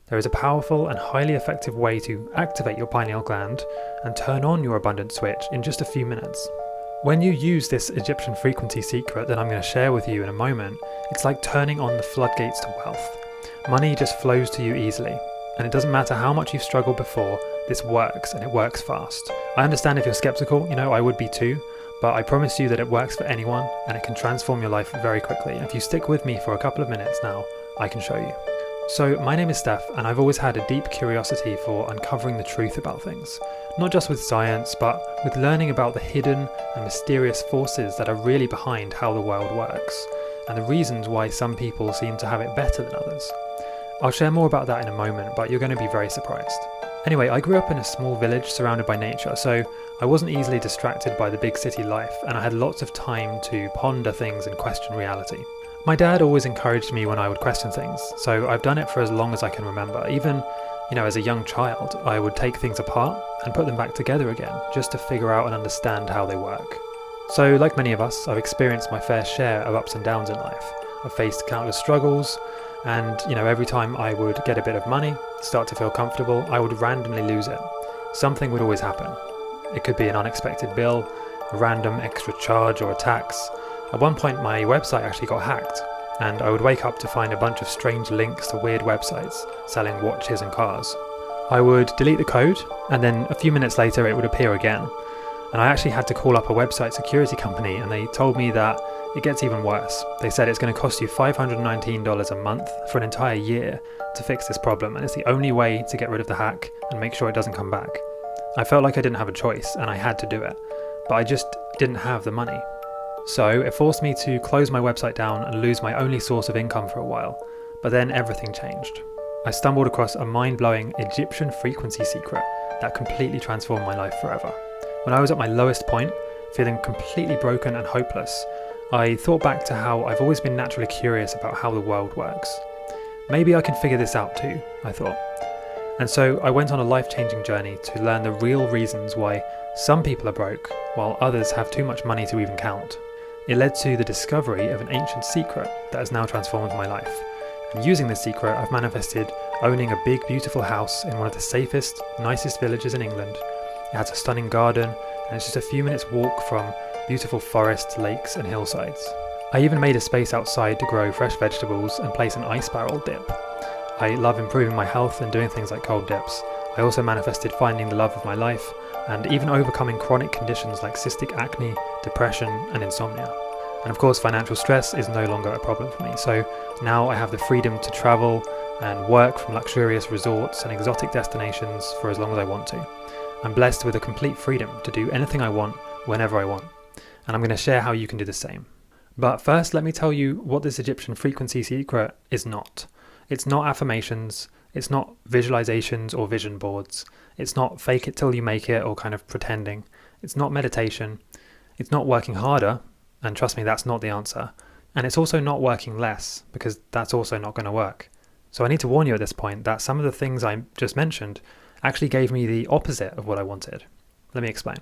there is a powerful and highly effective way to activate your pineal gland and turn on your abundance switch in just a few minutes. When you use this Egyptian frequency secret that I'm going to share with you in a moment, it's like turning on the floodgates to wealth. Money just flows to you easily, and it doesn't matter how much you've struggled before, this works, and it works fast. I understand if you're skeptical, I would be too, but I promise you that it works for anyone, and it can transform your life very quickly. And if you stick with me for a couple of minutes now, I can show you. So my name is Steph, and I've always had a deep curiosity for uncovering the truth about things. Not just with science, but with learning about the hidden and mysterious forces that are really behind how the world works, and the reasons why some people seem to have it better than others. I'll share more about that in a moment, but you're going to be very surprised. Anyway, I grew up in a small village surrounded by nature, so I wasn't easily distracted by the big city life, and I had lots of time to ponder things and question reality. My dad always encouraged me when I would question things, so I've done it for as long as I can remember. Even, as a young child, I would take things apart and put them back together again, just to figure out and understand how they work. So, like many of us, I've experienced my fair share of ups and downs in life. I've faced countless struggles, and, every time I would get a bit of money, start to feel comfortable, I would randomly lose it. Something would always happen. It could be an unexpected bill, a random extra charge or a tax. At one point my website actually got hacked, and I would wake up to find a bunch of strange links to weird websites selling watches and cars. I would delete the code, and then a few minutes later it would appear again. And I actually had to call up a website security company, and they told me that it gets even worse. They said it's going to cost you $519 a month for an entire year to fix this problem, and it's the only way to get rid of the hack and make sure it doesn't come back. I felt like I didn't have a choice, and I had to do it, but I just didn't have the money. So it forced me to close my website down and lose my only source of income for a while, but then everything changed. I stumbled across a mind-blowing Egyptian frequency secret that completely transformed my life forever. When I was at my lowest point, feeling completely broken and hopeless, I thought back to how I've always been naturally curious about how the world works. Maybe I can figure this out too, I thought. And so I went on a life-changing journey to learn the real reasons why some people are broke, while others have too much money to even count. It led to the discovery of an ancient secret that has now transformed my life. And using this secret, I've manifested owning a big, beautiful house in one of the safest, nicest villages in England. It has a stunning garden, and it's just a few minutes walk from beautiful forests, lakes and hillsides. I even made a space outside to grow fresh vegetables and place an ice barrel dip. I love improving my health and doing things like cold dips. I also manifested finding the love of my life and even overcoming chronic conditions like cystic acne, depression and insomnia. And of course, financial stress is no longer a problem for me. So now I have the freedom to travel and work from luxurious resorts and exotic destinations for as long as I want to. I'm blessed with a complete freedom to do anything I want, whenever I want. And I'm going to share how you can do the same. But first, let me tell you what this Egyptian frequency secret is not. It's not affirmations, it's not visualizations or vision boards, it's not fake it till you make it or kind of pretending, it's not meditation, it's not working harder, and trust me, that's not the answer, and it's also not working less, because that's also not going to work. So I need to warn you at this point that some of the things I just mentioned actually gave me the opposite of what I wanted. Let me explain.